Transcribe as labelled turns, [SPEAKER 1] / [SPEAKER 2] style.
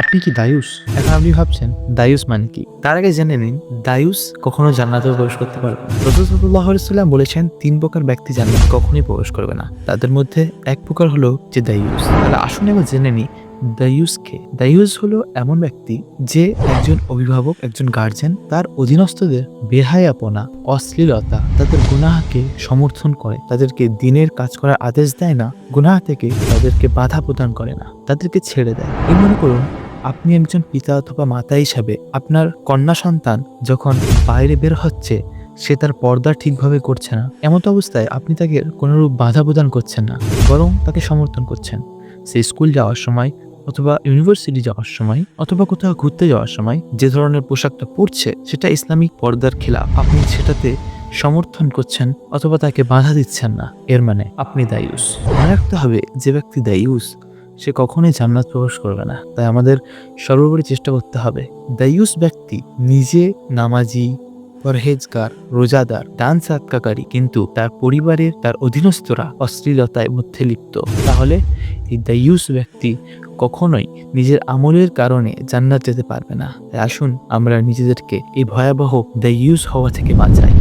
[SPEAKER 1] আপনি কি দায়ুস? এখন আপনি ভাবছেন দায়ুস মানে কি? তার আগে জেনে নিন দায়ুস কখনো জান্নাতে প্রবেশ করতে পারবে না। রাসূল সাল্লাল্লাহু আলাইহি ওয়াসাল্লাম বলেছেন ৩ প্রকার ব্যক্তি জান্নাতে কখনোই প্রবেশ করবে না। তাদের মধ্যে এক প্রকার হলো যে দায়ুস। তাহলে আসুন এবার জেনে নিই দায়ুস কে? দায়ুস হলো এমন ব্যক্তি যে একজন অভিভাবক, একজন গার্জিয়ান তার অধীনস্থদের বেহায়াপনা, অশ্লীলতা, তাদের গুনাহকে সমর্থন করে, তাদেরকে দিনের কাজ করার আদেশ দেয় না, গুনাহ থেকে তাদেরকে বাধা প্রদান করে না, তাদেরকে ছেড়ে দেয়। এই মনে করুন আপনি একজন পিতা অথবা মাতা হিসাবে আপনার কন্যা সন্তান যখন বাইরে বের হচ্ছে, সে তার পর্দা ঠিকভাবে করছে না, এমত অবস্থায় আপনি তাকে কোনোরূপ বাধা প্রদান করছেন না, বরং তাকে সমর্থন করছেন। সে স্কুল যাওয়ার সময় অথবা ইউনিভার্সিটি যাওয়ার সময় অথবা কোথাও ঘুরতে যাওয়ার সময় যে ধরনের পোশাকটা পরছে সেটা ইসলামিক পর্দার খেলাফ, আপনি সেটাতে সমর্থন করছেন অথবা তাকে বাধা দিচ্ছেন না, এর মানে আপনি দায়ুস। মনে রাখতে হবে যে ব্যক্তি দায়ুস সে কখনোই জান্নাত প্রবেশ করবে না। তাই আমাদের সর্বোপরি চেষ্টা করতে হবে দায়ুস ব্যক্তি নিজে নামাজি, পরহেজগার, রোজাদার, দান সাদকাকারী, কিন্তু তার পরিবারের, তার অধীনস্থরা অশ্লীলতায় মধ্যে লিপ্ত, তাহলে এই দায়ুস ব্যক্তি কখনোই নিজের আমলের কারণে জান্নাত যেতে পারবে না। তাই আসুন আমরা নিজেদেরকে এই ভয়াবহ দায়ুস হওয়া থেকে বাঁচাই।